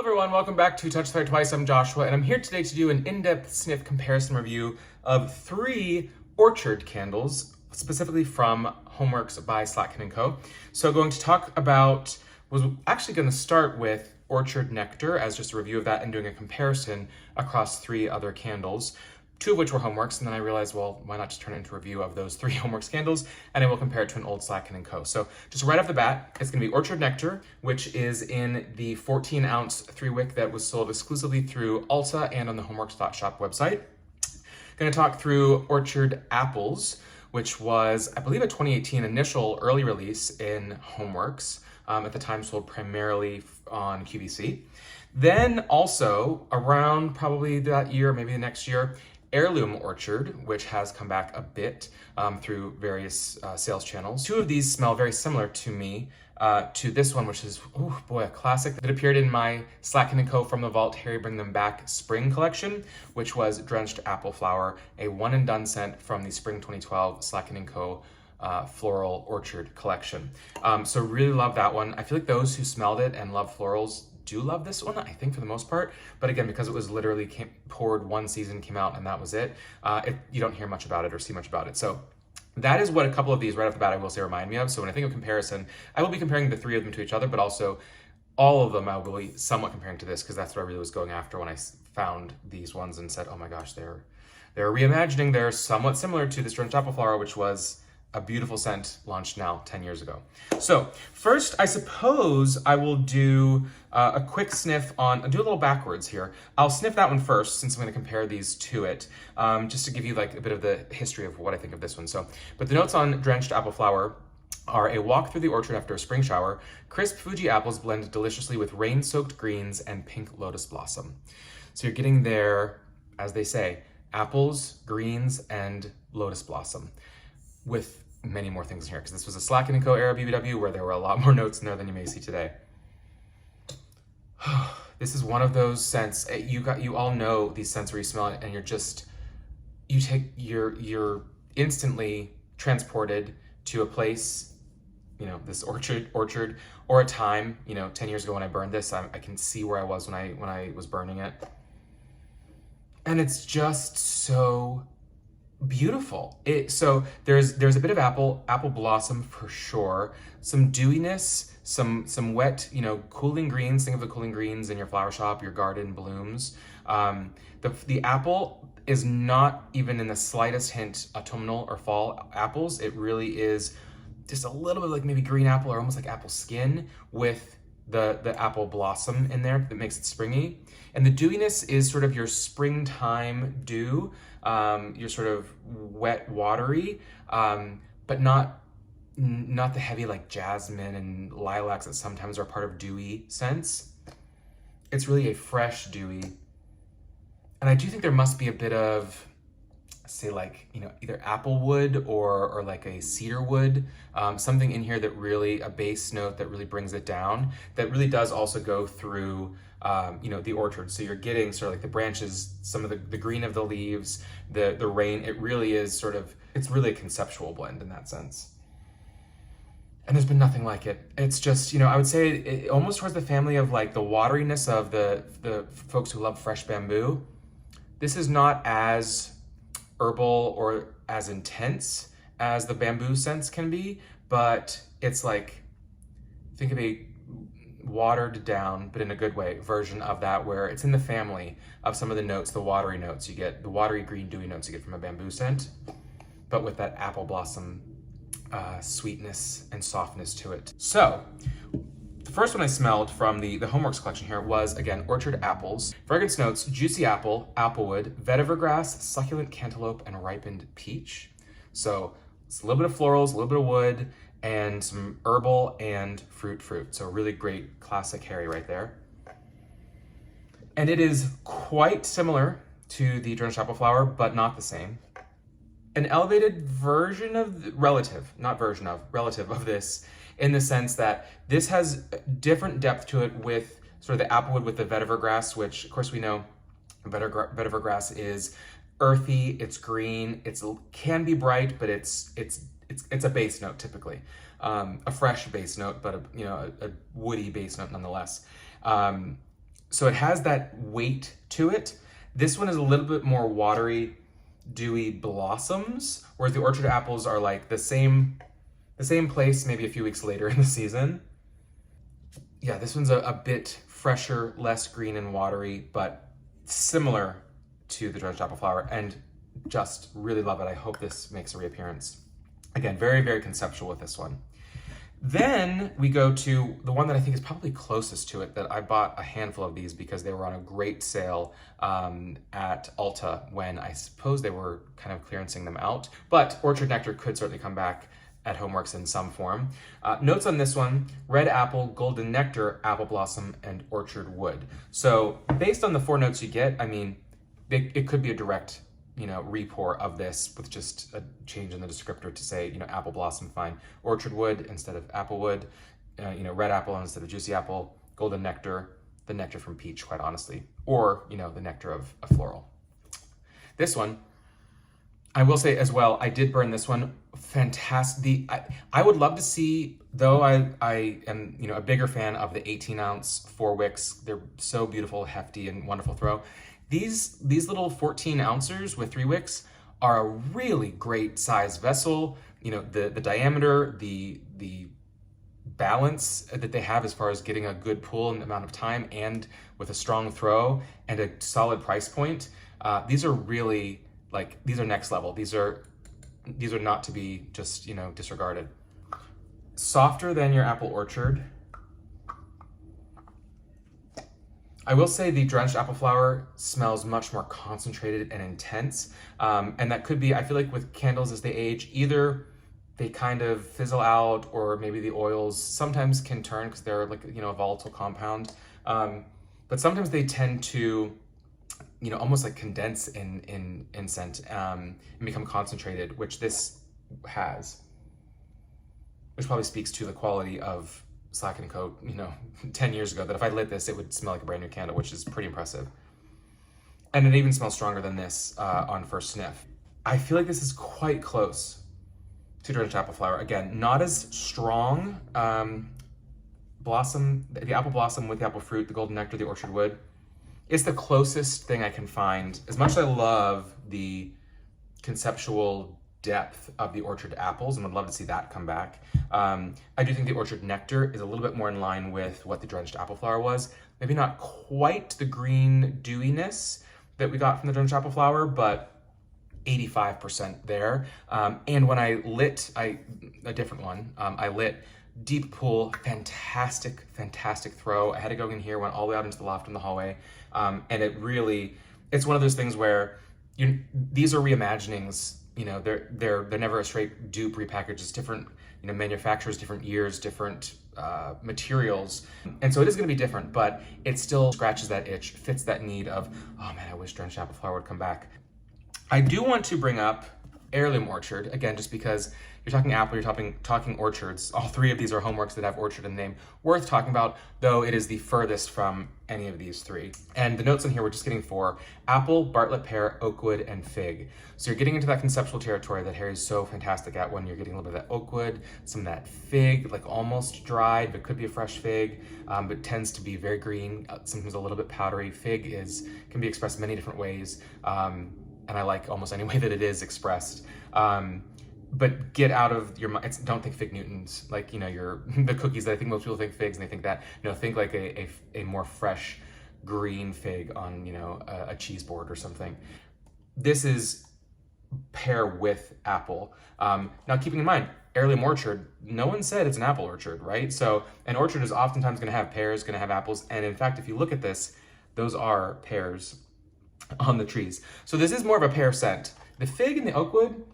Everyone, welcome back to Touch the Fire Twice. I'm Joshua, and I'm here today to do an in-depth sniff comparison review of 3 Orchard candles, specifically from HomeWorx by Slatkin & Co. So going to talk about, was actually going to start with Orchard Nectar as just a review of that and doing a comparison across 3 other candles, 2 of which were HomeWorx, and then I realized, well, why not just turn it into a review of those 3 HomeWorx candles, and I will compare it to an old Slatkin & Co. So just right off the bat, it's gonna be Orchard Nectar, which is in the 14-ounce 3-wick that was sold exclusively through Ulta and on the HomeWorx.shop website. Gonna talk through Orchard Apples, which was, I believe, a 2018 initial early release in HomeWorx, at the time sold primarily on QVC. Then also, around probably that year, maybe the next year, Heirloom Orchard, which has come back a bit through various sales channels. 2 of these smell very similar to me, to this one, which is, oh boy, a classic that appeared in my Slatkin & Co. From the Vault Harry Bring Them Back Spring collection, which was Drenched Apple Flower, a one-and-done scent from the Spring 2012 Slatkin & Co. Floral Orchard collection. So really love that one. I feel like those who smelled it and love florals do love this one, I think, for the most part. But again, because it was literally poured one season, came out, and that was it, you don't hear much about it or see much about it. So that is what a couple of these right off the bat I will say remind me of. So when I think of comparison, I will be comparing the 3 of them to each other, but also all of them I will be somewhat comparing to this, because that's what I really was going after when I found these ones and said, oh my gosh, they're reimagining. They're somewhat similar to this Drenched Apple Flower, which was a beautiful scent launched now 10 years ago. So first, I suppose I will do a quick sniff on, I'll do a little backwards here. I'll sniff that one first, since I'm gonna compare these to it, just to give you like a bit of the history of what I think of this one. So, but the notes on Drenched Apple Flower are a walk through the orchard after a spring shower, crisp Fuji apples blend deliciously with rain-soaked greens and pink lotus blossom. So you're getting there, as they say, apples, greens, and lotus blossom, with many more things in here, because this was a Slatkin & Co. era BBW where there were a lot more notes in there than you may see today. This is one of those scents, you all know these scents where you smell it and you're instantly transported to a place, you know, this orchard, or a time, you know, 10 years ago when I burned this. I can see where I was when I was burning it. And it's just so beautiful. So there's a bit of apple blossom for sure, some dewiness, some wet, you know, cooling greens. Think of the cooling greens in your flower shop, your garden blooms. The apple is not even in the slightest hint autumnal or fall apples. It really is just a little bit like maybe green apple or almost like apple skin with the apple blossom in there that makes it springy. And the dewiness is sort of your springtime dew, your sort of wet, watery, but not the heavy like jasmine and lilacs that sometimes are part of dewy scents. It's really a fresh dewy. And I do think there must be a bit of, say, like, you know, either apple wood or like a cedar wood, something in here that really, a base note that really brings it down, that really does also go through, you know, the orchard. So you're getting sort of like the branches, some of the green of the leaves, the rain. It really is sort of, it's really a conceptual blend in that sense. And there's been nothing like it. It's just, you know, I would say it almost towards the family of like the wateriness of the folks who love fresh bamboo. This is not as herbal or as intense as the bamboo scents can be, but it's like, think of a watered down, but in a good way, version of that, where it's in the family of some of the notes, the watery notes you get, the watery green dewy notes you get from a bamboo scent, but with that apple blossom sweetness and softness to it. So the first one I smelled from the HomeWorx collection here was, again, Orchard Apples. Fragrance notes: juicy apple, applewood, vetiver grass, succulent cantaloupe, and ripened peach. So it's a little bit of florals, a little bit of wood, and some herbal and fruit. So really great classic Harry right there. And it is quite similar to the Drenched Apple Flower, but not the same. An elevated version of, relative of this, in the sense that this has different depth to it with sort of the applewood with the vetiver grass, which of course we know vetiver grass is earthy, it's green, it can be bright, but it's a base note typically, a fresh base note, but a woody base note nonetheless. So it has that weight to it. This one is a little bit more watery, dewy blossoms, whereas the orchard apples are like the same place, maybe a few weeks later in the season. Yeah, this one's a bit fresher, less green and watery, but similar to the Drenched apple flower, and just really love it. I hope this makes a reappearance. Again, very, very conceptual with this one. Then we go to the one that I think is probably closest to it, that I bought a handful of these because they were on a great sale at Ulta when I suppose they were kind of clearancing them out. But Orchard Nectar could certainly come back at HomeWorx in some form. Notes on this one: red apple, golden nectar, apple blossom, and orchard wood. So based on the 4 notes you get, I mean, it could be a direct, repour of this with just a change in the descriptor to say, apple blossom, fine. Orchard wood instead of apple wood, red apple instead of juicy apple, golden nectar, the nectar from peach, quite honestly, or, the nectar of a floral. This one, I will say as well, I did burn this one. Fantastic. I would love to see, though I am, a bigger fan of the 18-ounce 4 wicks. They're so beautiful, hefty, and wonderful throw. These little 14 ouncers with 3 wicks are a really great size vessel. The diameter, the balance that they have as far as getting a good pull in the amount of time and with a strong throw and a solid price point. These are really, these are next level. These are not to be just, disregarded. Softer than your apple orchard. I will say the drenched apple flower smells much more concentrated and intense. And that could be, I feel like with candles as they age, either they kind of fizzle out or maybe the oils sometimes can turn because they're a volatile compound. But sometimes they tend to, almost like condense in scent and become concentrated, which this has, which probably speaks to the quality of Slack & Co, 10 years ago, that if I lit this, it would smell like a brand new candle, which is pretty impressive. And it even smells stronger than this on first sniff. I feel like this is quite close to Drenched apple flower. Again, not as strong. Blossom, the apple blossom with the apple fruit, the golden nectar, the orchard wood. It's the closest thing I can find. As much as I love the conceptual depth of the orchard apples and would love to see that come back, I do think the orchard nectar is a little bit more in line with what the drenched apple flower was. Maybe not quite the green dewiness that we got from the drenched apple flower, but 85% there. And when I lit, a different one, I lit deep pool, fantastic throw. I had to go in here, went all the way out into the loft in the hallway. And it's one of those things where these are reimaginings. They're never a straight dupe repackage. It's different, manufacturers, different years, different materials. And so it is gonna be different, but it still scratches that itch, fits that need of, oh man, I wish drenched apple flower would come back. I do want to bring up Heirloom Orchard, again, just because you're talking apple, you're talking orchards. All 3 of these are HomeWorx that have orchard in the name. Worth talking about, though it is the furthest from any of these 3. And the notes in here, we're just getting 4: apple, Bartlett pear, oakwood, and fig. So you're getting into that conceptual territory that Harry's so fantastic at when you're getting a little bit of that oakwood, some of that fig, like almost dried, but could be a fresh fig, but tends to be very green, sometimes a little bit powdery. Fig can be expressed many different ways. And I like almost any way that it is expressed. But get out of your mind. Don't think fig Newtons, the cookies that I think most people think figs, and they think that. No, think like a more fresh green fig on, a cheese board or something. This is pear with apple. Now, keeping in mind, Heirloom Orchard, no one said it's an apple orchard, right? So an orchard is oftentimes going to have pears, going to have apples. And in fact, if you look at this, those are pears on the trees. So this is more of a pear scent. The fig and the oakwood,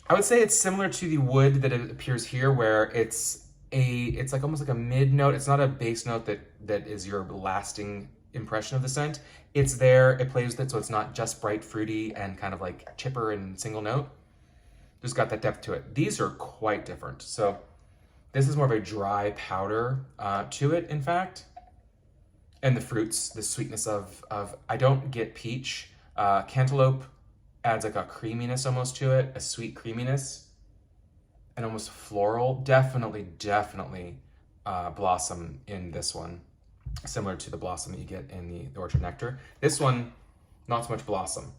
I would say it's similar to the wood that it appears here, where it's like almost like a mid note. It's not a base note that is your lasting impression of the scent. It's there, it plays with it, so it's not just bright fruity and kind of like chipper and single note. Just got that depth to it. These are quite different. So this is more of a dry powder to it, in fact. And the fruits, the sweetness of I don't get peach. Cantaloupe adds like a creaminess almost to it, a sweet creaminess, and almost floral. Definitely blossom in this one. similar to the blossom that you get in the Orchard Nectar. This one, not so much blossom.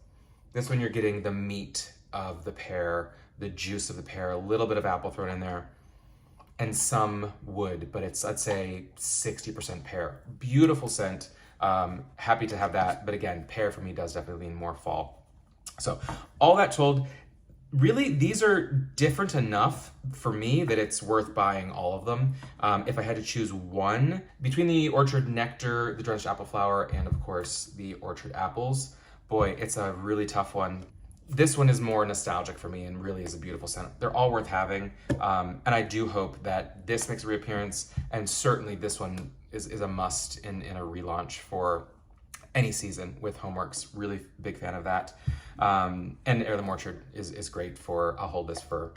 This one you're getting the meat of the pear, the juice of the pear, a little bit of apple thrown in there, and some wood, but it's, I'd say, 60% pear. Beautiful scent. Happy to have that, but again, pear for me does definitely lean more fall. So all that told, really, these are different enough for me that it's worth buying all of them. If I had to choose one between the Orchard Nectar, the Drenched Apple Flower, and of course the Orchard Apples, boy, it's a really tough one. This one is more nostalgic for me and really is a beautiful scent. They're all worth having, and I do hope that this makes a reappearance, and certainly this one is a must in a relaunch for any season with HomeWorx. Really big fan of that. And Heirloom Orchard is great for, I'll hold this for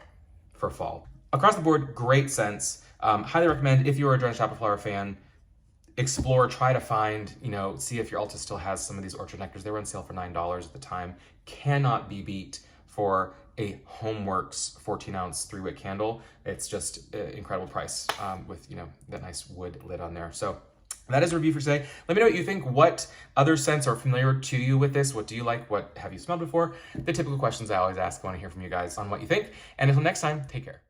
fall. Across the board, great scents. Highly recommend if you're a Drenched Apple Flower fan, explore, try to find, see if your Ulta still has some of these Orchard Nectars. They were on sale for $9 at the time. Cannot be beat for a HomeWorx 14-ounce 3-wick candle. It's just an incredible price with, that nice wood lid on there. So that is a review for today. Let me know what you think. What other scents are familiar to you with this? What do you like? What have you smelled before? The typical questions I always ask. I want to hear from you guys on what you think. And until next time, take care.